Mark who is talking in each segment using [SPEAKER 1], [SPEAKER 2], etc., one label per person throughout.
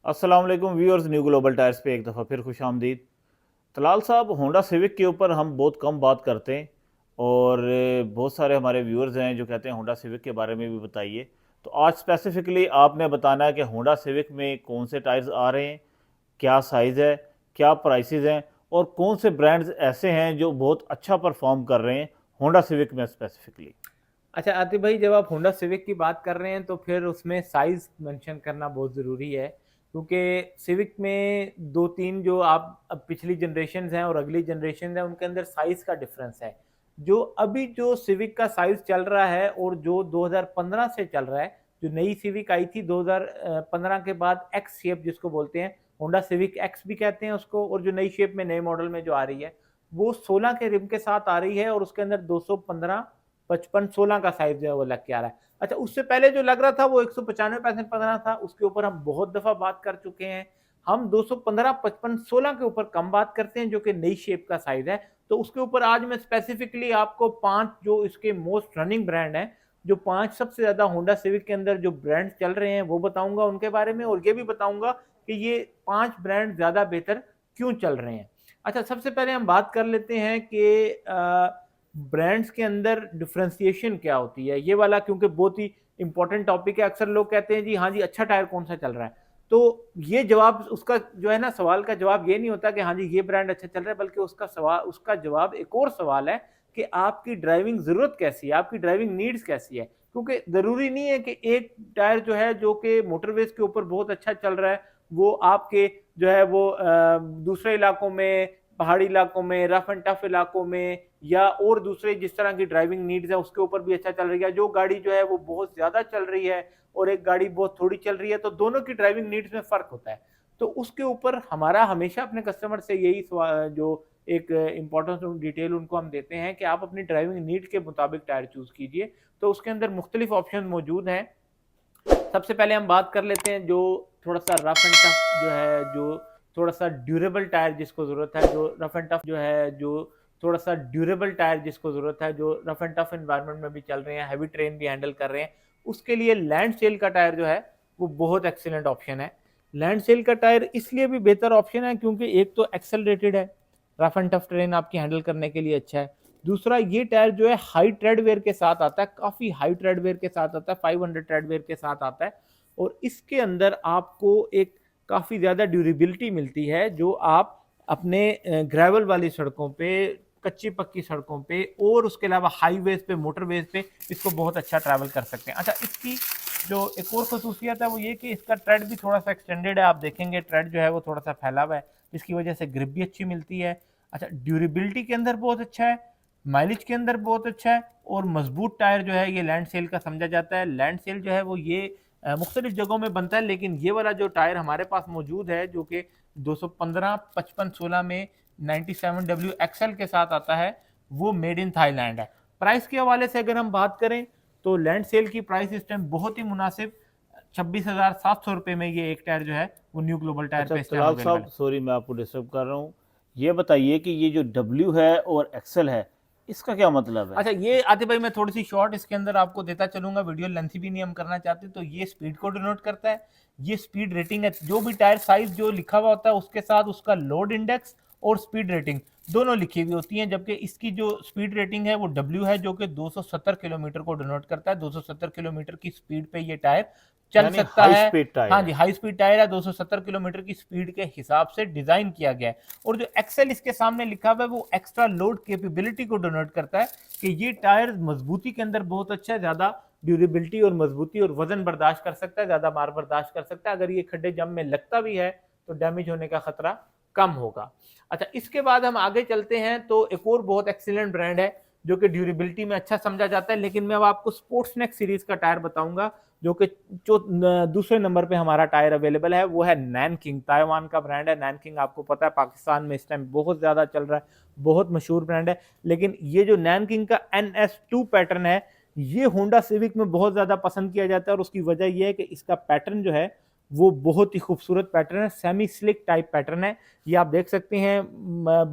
[SPEAKER 1] अस्सलाम वालेकुम viewers, new global tyres पे एक दफ़ा फिर खुश आमदीद। तलाल साहब, होंडा सिविक के ऊपर हम बहुत कम बात करते हैं और बहुत सारे हमारे व्यूअर्स हैं जो कहते हैं होंडा सिविक के बारे में भी बताइए। तो आज स्पेसिफिकली आपने बताना है कि होंडा सिविक में कौन से टायर्स आ रहे हैं, क्या साइज़ है, क्या प्राइसेस हैं और कौन से ब्रांड्स ऐसे हैं जो बहुत अच्छा परफॉर्म कर रहे हैं होंडा सिविक में स्पेसिफिकली।
[SPEAKER 2] अच्छा आतिफ भाई, जब आप होंडा सिविक की बात कर रहे हैं तो फिर उसमें साइज मेंशन करना बहुत ज़रूरी है, क्योंकि सिविक में दो तीन जो आप अब पिछली जनरेशन हैं और अगली जनरेशन है उनके अंदर साइज का डिफरेंस है। जो अभी जो सिविक का साइज चल रहा है और जो 2015 से चल रहा है, जो नई सिविक आई थी 2015 के बाद, एक्स शेप जिसको बोलते हैं, होंडा सिविक एक्स भी कहते हैं उसको, और जो नई शेप में नए मॉडल में जो आ रही है वो 16 के रिम के साथ आ रही है और उसके अंदर 215 55 16 का साइज जो है वो लग के आ रहा है। अच्छा, उससे पहले जो लग रहा था वो 195 था, उसके ऊपर हम बहुत दफा बात कर चुके हैं। हम 215 55 16 के ऊपर कम बात करते हैं, जो कि नई शेप का साइज है। तो उसके ऊपर आज मैं स्पेसिफिकली आपको 5 जो इसके मोस्ट रनिंग ब्रांड हैं, जो 5 सबसे ज्यादा होंडा सिविक के अंदर जो ब्रांड चल रहे हैं वो बताऊंगा उनके बारे में, और ये भी बताऊंगा कि ये 5 ब्रांड ज्यादा बेहतर क्यों चल रहे हैं। अच्छा, सबसे पहले हम बात कर लेते हैं कि ब्रांड्स के अंदर डिफरेंशिएशन क्या होती है, ये वाला क्योंकि बहुत ही इंपॉर्टेंट टॉपिक है। अक्सर लोग कहते हैं जी हाँ जी, अच्छा टायर कौन सा चल रहा है, तो ये जवाब उसका जो है ना, सवाल का जवाब ये नहीं होता कि हाँ जी ये ब्रांड अच्छा चल रहा है, बल्कि उसका जवाब एक और सवाल है कि आपकी ड्राइविंग जरूरत कैसी है, आपकी ड्राइविंग नीड्स कैसी है। क्योंकि जरूरी नहीं है कि एक टायर जो है जो कि मोटरवेज के ऊपर बहुत अच्छा चल रहा है वो आपके जो है वो दूसरे इलाकों में, पहाड़ी इलाकों में, रफ एंड टफ इलाकों में, या और दूसरे जिस तरह की ड्राइविंग नीड्स है उसके ऊपर भी अच्छा चल रही है। जो गाड़ी जो है वो बहुत ज्यादा चल रही है और एक गाड़ी बहुत थोड़ी चल रही है, तो दोनों की ड्राइविंग नीड्स में फर्क होता है। तो उसके ऊपर हमारा हमेशा अपने कस्टमर से यही जो एक इंपॉर्टेंस डिटेल उनको हम देते हैं कि आप अपनी ड्राइविंग नीड के मुताबिक टायर चूज कीजिए। तो उसके अंदर मुख्तलिफ ऑप्शन मौजूद हैं। सबसे पहले हम बात कर लेते हैं जो थोड़ा सा रफ एंड टफ जो है, जो थोड़ा सा ड्यूरेबल टायर जिसको जरूरत है, जो रफ एंड टफ जो है, जो थोड़ा सा ड्यूरेबल टायर जिसको जरूरत है, जो रफ एंड टफ एनवायरनमेंट में भी चल रहे हैं, हैवी ट्रेन भी हैंडल कर रहे हैं, उसके लिए लैंड सेल का टायर जो है वो बहुत एक्सीलेंट ऑप्शन है। लैंड सेल का टायर इसलिए भी बेहतर ऑप्शन है क्योंकि एक तो एक्सेलरेटेड है, रफ एंड टफ ट्रेन आपकी हैंडल करने के लिए अच्छा है। दूसरा, ये टायर जो है हाई ट्रेडवेयर के साथ आता है, काफी हाई ट्रेडवेयर के साथ आता है, 500 ट्रेडवेयर के साथ आता है, और इसके अंदर आपको एक काफी ज्यादा ड्यूरेबिलिटी मिलती है जो आप अपने ग्रेवल वाली सड़कों पे, कच्ची पक्की सड़कों पे और उसके अलावा हाईवेज पे, मोटरवेज पे इसको बहुत अच्छा ट्रैवल कर सकते हैं। अच्छा, इसकी जो एक और खसूसियत है वो ये कि इसका ट्रेड भी थोड़ा सा एक्सटेंडेड है। आप देखेंगे ट्रेड जो है वो थोड़ा सा फैला हुआ है, जिसकी वजह से ग्रिप भी अच्छी मिलती है। अच्छा, ड्यूरेबिलिटी के अंदर बहुत अच्छा है, माइलेज के अंदर बहुत अच्छा है, और मजबूत टायर जो है ये लैंड सेल का समझा जाता है। लैंड सेल जो है वो ये मुख्तलिफ जगहों में बनता है, लेकिन ये वाला जो टायर हमारे पास मौजूद है जो कि 215 55 16 में 97W एक्सएल के साथ आता है, वो मेड इन थाईलैंड है। प्राइस के हवाले से अगर हम बात करें तो लैंड सेल की प्राइस इस टाइम बहुत ही मुनासिब, 26,700 रुपये में ये एक टायर जो है वो न्यू ग्लोबल टायर
[SPEAKER 1] अच्छा
[SPEAKER 2] पे इस टाइम
[SPEAKER 1] तलाल
[SPEAKER 2] अवेलेबल
[SPEAKER 1] साहब,
[SPEAKER 2] है।
[SPEAKER 1] सॉरी मैं आपको डिस्टर्ब कर रहा हूँ। ये बताइए कि ये जो डब्ल्यू है और एक्सेल है, इसका क्या मतलब है।
[SPEAKER 2] अच्छा, ये आतिफ भाई मैं थोड़ी सी शॉर्ट इसके अंदर आपको देता चलूंगा, वीडियो लेंथी भी नहीं हम करना चाहते। तो ये स्पीड को डिनोट करता है, ये स्पीड रेटिंग है। जो भी टायर साइज जो लिखा हुआ होता है उसके साथ उसका लोड इंडेक्स और स्पीड रेटिंग दोनों लिखी हुई होती हैं, जबकि इसकी जो स्पीड रेटिंग है वो डब्ल्यू है, जो कि 270 किलोमीटर को डिनोट करता है। 270 किलोमीटर की स्पीड पे ये टायर चल
[SPEAKER 1] यानी
[SPEAKER 2] सकता
[SPEAKER 1] हाई
[SPEAKER 2] है।
[SPEAKER 1] स्पीड
[SPEAKER 2] हाँ
[SPEAKER 1] टायर
[SPEAKER 2] जी,
[SPEAKER 1] है।
[SPEAKER 2] हाई स्पीड टायर है, 270 किलोमीटर की स्पीड के हिसाब से डिजाइन किया गया है। और जो एक्सेल इसके सामने लिखा हुआ है वो एक्स्ट्रा लोड कैपेबिलिटी को डिनोट करता है कि ये टायर मजबूती के अंदर बहुत अच्छा है, ज्यादा ड्यूरेबिलिटी और मजबूती और वजन बर्दाश्त कर सकता है, ज्यादा मार बर्दाश्त कर सकता है। अगर ये खड्डे जम में लगता भी है तो डैमेज होने का खतरा कम होगा। अच्छा, इसके बाद हम आगे चलते हैं तो एक और बहुत एक्सीलेंट ब्रांड है जो कि ड्यूरेबिलिटी में अच्छा समझा जाता है, लेकिन मैं अब आपको स्पोर्ट्स नेक्स सीरीज का टायर बताऊंगा, जो कि जो दूसरे नंबर पे हमारा टायर अवेलेबल है वो है नैनकिंग। ताइवान का ब्रांड है नैनकिंग, आपको पता है पाकिस्तान में इस टाइम बहुत ज्यादा चल रहा है, बहुत मशहूर ब्रांड है। लेकिन ये जो नैनकिंग का NS2 पैटर्न है, ये होंडा सिविक में बहुत ज्यादा पसंद किया जाता है, और उसकी वजह यह है कि इसका पैटर्न जो है वो बहुत ही खूबसूरत पैटर्न है, सेमी स्लिक टाइप पैटर्न है। ये आप देख सकते हैं,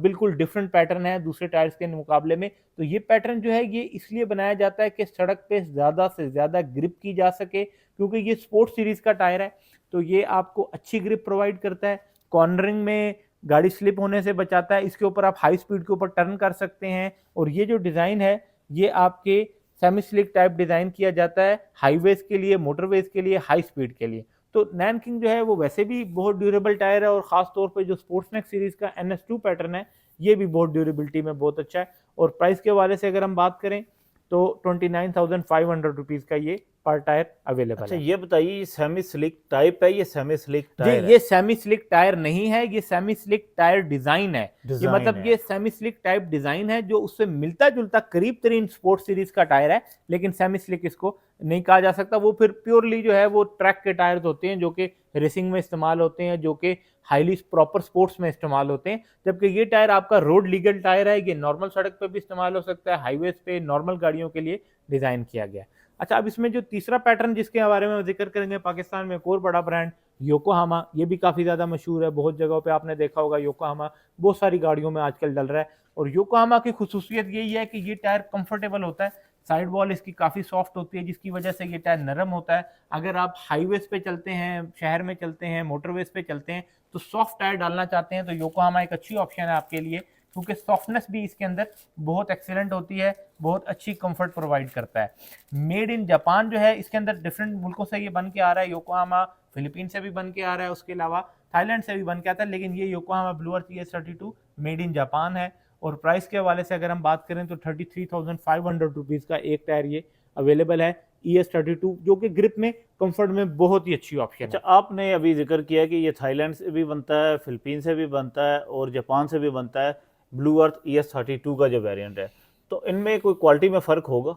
[SPEAKER 2] बिल्कुल डिफरेंट पैटर्न है दूसरे टायर्स के मुकाबले में। तो ये पैटर्न जो है ये इसलिए बनाया जाता है कि सड़क पे ज्यादा से ज्यादा ग्रिप की जा सके, क्योंकि ये स्पोर्ट्स सीरीज का टायर है। तो ये आपको अच्छी ग्रिप प्रोवाइड करता है, कॉर्नरिंग में गाड़ी स्लिप होने से बचाता है, इसके ऊपर आप हाई स्पीड के ऊपर टर्न कर सकते हैं। और ये जो डिज़ाइन है ये आपके सेमी स्लिक टाइप डिज़ाइन किया जाता है हाईवेज के लिए, मोटरवेज के लिए, हाई स्पीड के लिए। तो नैन किंग जो है वो वैसे भी बहुत ड्यूरेबल टायर है, और ख़ास तौर पे जो स्पोर्ट्समैन सीरीज़ का NS2 पैटर्न है ये भी बहुत ड्यूरेबिलिटी में बहुत अच्छा है। और प्राइस के हवाले से अगर हम बात करें तो 29,500 रुपीज़ का ये पर टायर अवेलेबल
[SPEAKER 1] अच्छा
[SPEAKER 2] है।
[SPEAKER 1] ये बताइए, ये सेमी स्लिक टाइप है, ये सेमी स्लिक
[SPEAKER 2] जी,
[SPEAKER 1] टायर है?
[SPEAKER 2] ये सेमी स्लिक टायर नहीं है, ये सेमी स्लिक टायर डिजाइन है। ये
[SPEAKER 1] डिजाइन
[SPEAKER 2] मतलब
[SPEAKER 1] है।
[SPEAKER 2] ये सेमी स्लिक टाइप डिजाइन है जो उससे मिलता जुलता करीब तरीन स्पोर्ट्स सीरीज का टायर है, लेकिन सेमी स्लिक इसको नहीं कहा जा सकता। वो फिर प्योरली जो है वो ट्रैक के टायर्स होते हैं जो कि रेसिंग में इस्तेमाल होते हैं, जो कि हाईली प्रॉपर स्पोर्ट्स में इस्तेमाल होते हैं। जबकि ये टायर आपका रोड लीगल टायर है, ये नॉर्मल सड़क पे भी इस्तेमाल हो सकता है, हाईवेज पे नॉर्मल गाड़ियों के लिए डिजाइन किया गया है। अच्छा, अब इसमें जो तीसरा पैटर्न जिसके बारे में जिक्र करेंगे, पाकिस्तान में एक और बड़ा ब्रांड योकोहामा, ये भी काफ़ी ज़्यादा मशहूर है, बहुत जगहों पे आपने देखा होगा योकोहामा बहुत सारी गाड़ियों में आजकल डल रहा है। और योकोहामा की खुसूसियत यही है कि ये टायर कंफर्टेबल होता है, साइड वॉल इसकी काफ़ी सॉफ्ट होती है जिसकी वजह से ये टायर नरम होता है। अगर आप हाईवेज पे चलते हैं, शहर में चलते हैं, मोटरवेज पे चलते हैं तो सॉफ्ट टायर डालना चाहते हैं तो योकोहामा एक अच्छी ऑप्शन है आपके लिए, क्योंकि सॉफ्टनेस भी इसके अंदर बहुत एक्सीलेंट होती है, बहुत अच्छी कंफर्ट प्रोवाइड करता है। मेड इन जापान जो है, इसके अंदर डिफरेंट मुल्कों से ये बन के आ रहा है योकोहामा, फिलीपीन से भी बन के आ रहा है, उसके अलावा थाईलैंड से भी बन के आता है, लेकिन ये Yokohama blue earth ES32 made in Japan है। और प्राइस के हवाले से अगर हम बात करें तो 33,500 रुपीज़ का एक टायर ये अवेलेबल है ES32, जो कि ग्रिप में, कंफर्ट में बहुत ही अच्छी ऑप्शन
[SPEAKER 1] अच्छा,
[SPEAKER 2] है।
[SPEAKER 1] आपने अभी जिक्र किया कि ये थाईलैंड से भी बनता है, फिलीपीन से भी बनता है और जापान से भी बनता है, ब्लू अर्थ ES32 का जो वेरिएंट है, तो इनमें कोई क्वालिटी में फ़र्क होगा?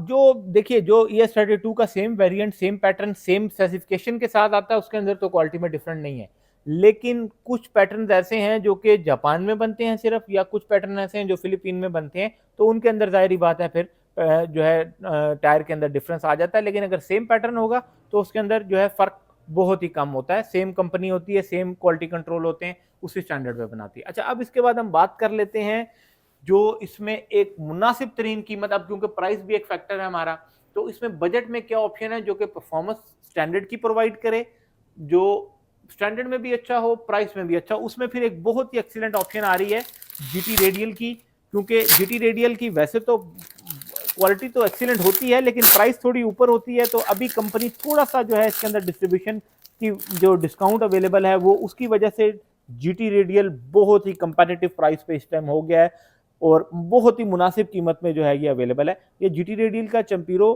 [SPEAKER 2] जो देखिए, जो ES32 का same variant, same pattern, same specification के साथ आता है, उसके अंदर तो क्वालिटी में डिफरेंट नहीं है। लेकिन कुछ पैटर्न ऐसे हैं जो कि जापान में बनते हैं सिर्फ, या कुछ पैटर्न ऐसे हैं जो फिलीपीन में बनते हैं, तो उनके अंदर जाहिर बात है फिर जो है टायर के अंदर डिफरेंस आ जाता है। लेकिन अगर सेम पैटर्न होगा तो उसके अंदर जो है फ़र्क बहुत ही कम होता है। सेम कंपनी होती है, सेम क्वालिटी कंट्रोल होते हैं, उसी स्टैंडर्ड पे बनाती है। अच्छा, अब इसके बाद हम बात कर लेते हैं जो इसमें एक मुनासिब तरीन कीमत, अब क्योंकि प्राइस भी एक फैक्टर है हमारा, तो इसमें बजट में क्या ऑप्शन है जो कि परफॉर्मेंस स्टैंडर्ड की प्रोवाइड करे, जो स्टैंडर्ड में भी अच्छा हो, प्राइस में भी अच्छा हो। उसमें फिर एक बहुत ही एक्सीलेंट ऑप्शन आ रही है GT रेडियल की, क्योंकि GT रेडियल की वैसे तो क्वालिटी तो एक्सीलेंट होती है लेकिन प्राइस थोड़ी ऊपर होती है। तो अभी कंपनी थोड़ा सा जो है इसके अंदर डिस्ट्रीब्यूशन की जो डिस्काउंट अवेलेबल है वो उसकी वजह से GT रेडियल बहुत ही कंपेटिटिव प्राइस पे इस टाइम हो गया है और बहुत ही मुनासिब कीमत में जो है ये अवेलेबल है। ये GT रेडियल का चैम्पिरो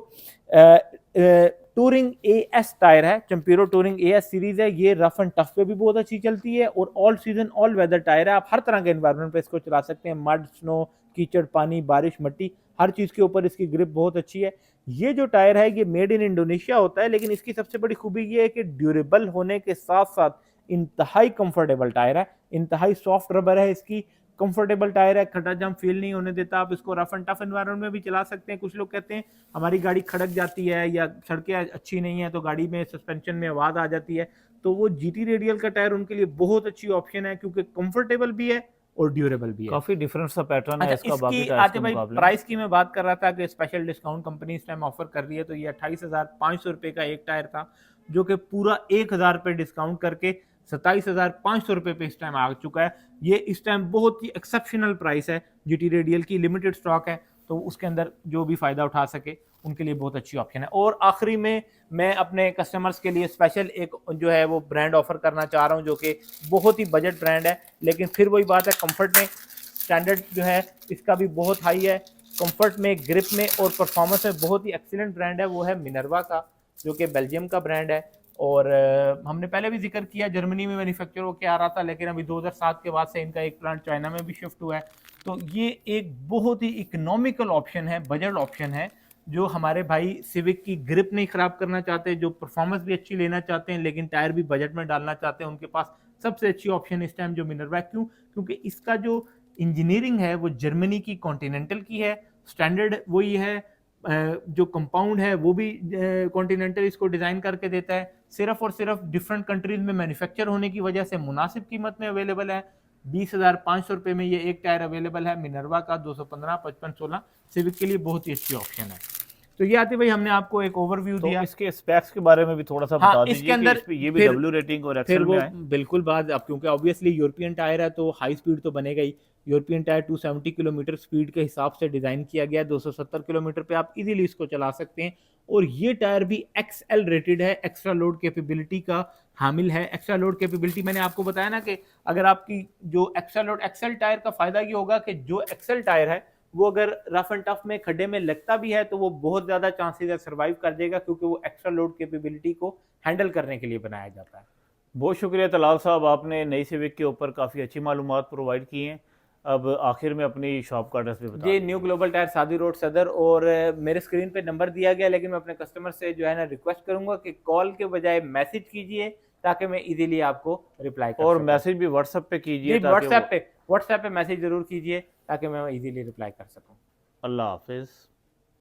[SPEAKER 2] टूरिंग AS टायर है, चैम्पिरो टूरिंग AS सीरीज है। ये रफ एंड टफ पे भी बहुत अच्छी चलती है और all season all weather tyre है। आप हर तरह के एनवायरनमेंट पे इसको चला सकते हैं, मड, स्नो, कीचड़, पानी, बारिश, मिट्टी, हर चीज़ के ऊपर इसकी ग्रिप बहुत अच्छी है। ये जो टायर है ये मेड इन इंडोनेशिया होता है, लेकिन इसकी सबसे बड़ी खूबी ये है कि ड्यूरेबल होने के साथ साथ इंतहाई कंफर्टेबल टायर है, इंतहाई सॉफ्ट रबर है इसकी, कंफर्टेबल टायर है, खटा जम फील नहीं होने देता। आप इसको रफ एंड टफ एनवायरनमेंट में भी चला सकते हैं। कुछ लोग कहते हैं हमारी गाड़ी खड़क जाती है या सड़कें अच्छी नहीं है तो गाड़ी में सस्पेंशन में आवाज़ आ जाती है, तो वो GT रेडियल का टायर उनके लिए बहुत अच्छी ऑप्शन है क्योंकि कंफर्टेबल भी है और ड्यूरेबल भी है।
[SPEAKER 1] काफ़ी डिफरेंट सा पैटर्न है
[SPEAKER 2] अच्छा,
[SPEAKER 1] इसका बाकी
[SPEAKER 2] इसकी
[SPEAKER 1] टायर्स
[SPEAKER 2] आते
[SPEAKER 1] के
[SPEAKER 2] भाई
[SPEAKER 1] मुकाबले में।
[SPEAKER 2] प्राइस की मैं बात कर रहा था कि स्पेशल डिस्काउंट कंपनी इस टाइम ऑफर कर रही है, तो ये 28,500 रुपये का एक टायर था जो कि पूरा 1,000 रुपये डिस्काउंट करके 27,500 रुपये पे इस टाइम आ चुका है। ये इस टाइम बहुत ही एक्सेप्शनल प्राइस है, GT रेडियल की लिमिटेड स्टॉक है, तो उसके अंदर जो भी फ़ायदा उठा सके उनके लिए बहुत अच्छी ऑप्शन है। और आखिरी में मैं अपने कस्टमर्स के लिए स्पेशल एक जो है वो ब्रांड ऑफर करना चाह रहा हूँ जो कि बहुत ही बजट ब्रांड है, लेकिन फिर वही बात है, कंफर्ट में स्टैंडर्ड जो है इसका भी बहुत हाई है, कंफर्ट में, ग्रिप में और परफॉर्मेंस में बहुत ही एक्सीलेंट ब्रांड है। वो है मिनर्वा का, जो कि बेल्जियम का ब्रांड है। और हमने पहले भी जिक्र किया जर्मनी में मैन्युफैक्चर होकर आ रहा था, लेकिन अभी 2007 के बाद से इनका एक प्लांट चाइना में भी शिफ्ट हुआ है। तो ये एक बहुत ही इकोनॉमिकल ऑप्शन है, बजट ऑप्शन है, जो हमारे भाई सिविक की ग्रिप नहीं ख़राब करना चाहते, जो परफॉर्मेंस भी अच्छी लेना चाहते हैं लेकिन टायर भी बजट में डालना चाहते हैं, उनके पास सबसे अच्छी ऑप्शन इस टाइम जो मिनर्वा। क्यों? क्योंकि इसका जो इंजीनियरिंग है वो जर्मनी की कॉन्टिनेंटल की है, स्टैंडर्ड वही है, जो कंपाउंड है वो भी कॉन्टिनेंटल इसको डिज़ाइन करके देता है। सिर्फ और सिर्फ डिफरेंट कंट्रीज में मैन्युफैक्चर होने की वजह से मुनासिब कीमत में अवेलेबल है। 20,500 रुपये में ये एक टायर अवेलेबल है मिनर्वा का, 215, 55, 16 सिविक के लिए बहुत ही अच्छी ऑप्शन है। तो ये आतिफ भाई हमने आपको एक ओवरव्यू
[SPEAKER 1] तो
[SPEAKER 2] दिया।
[SPEAKER 1] इसके स्पेक्स के बारे में भी थोड़ा सा
[SPEAKER 2] हाँ,
[SPEAKER 1] बता
[SPEAKER 2] इसके
[SPEAKER 1] दीजिए कि
[SPEAKER 2] अंदर
[SPEAKER 1] इस पे ये भी
[SPEAKER 2] फिर
[SPEAKER 1] डब्ल्यू रेटिंग और
[SPEAKER 2] फिर
[SPEAKER 1] एक्सेल में
[SPEAKER 2] वो
[SPEAKER 1] आए।
[SPEAKER 2] बिल्कुल बात, अब क्योंकि ऑब्वियसली यूरोपियन टायर है तो हाई स्पीड तो बनेगा ही। यूरोपियन टायर 270 किलोमीटर स्पीड के हिसाब से डिज़ाइन किया गया है, 270 किलोमीटर पे आप इजीली इसको चला सकते हैं। और ये टायर भी एक्सएल रेटेड है, एक्स्ट्रा लोड कैपेबिलिटी का हामिल है। एक्स्ट्रा लोड कैपेबिलिटी मैंने आपको बताया ना कि अगर आपकी जो एक्स्ट्रा लोड, एक्सेल टायर का फायदा ये होगा कि जो एक्सेल टायर है वो अगर रफ एंड टफ में खड्डे में लगता भी है तो वो बहुत ज्यादा चांसेस है सर्वाइव कर जाएगा, क्योंकि वो एक्स्ट्रा लोड कैपेबिलिटी को हैंडल करने के लिए बनाया जाता है।
[SPEAKER 1] बहुत शुक्रिया तलाल साहब, आपने नई सिविक के ऊपर काफ़ी अच्छी मालूमात प्रोवाइड की हैं। अब आखिर में अपनी शॉप का एड्रेस भी बता
[SPEAKER 2] ये
[SPEAKER 1] दीजिए।
[SPEAKER 2] न्यू ग्लोबल टायर सादी रोड सदर, और मेरे स्क्रीन पे नंबर दिया गया, लेकिन मैं अपने कस्टमर से जो है ना रिक्वेस्ट करूंगा कि कॉल के बजाय मैसेज कीजिए ताकि मैं इजीली आपको रिप्लाई कर
[SPEAKER 1] और
[SPEAKER 2] सकूं।
[SPEAKER 1] मैसेज भी व्हाट्सएप पे कीजिए
[SPEAKER 2] जी,
[SPEAKER 1] ताकि वो।
[SPEAKER 2] व्हाट्सएप पे मैसेज जरूर कीजिए ताकि मैं इजीली रिप्लाई कर सकूं।
[SPEAKER 1] अल्लाह हाफिज़।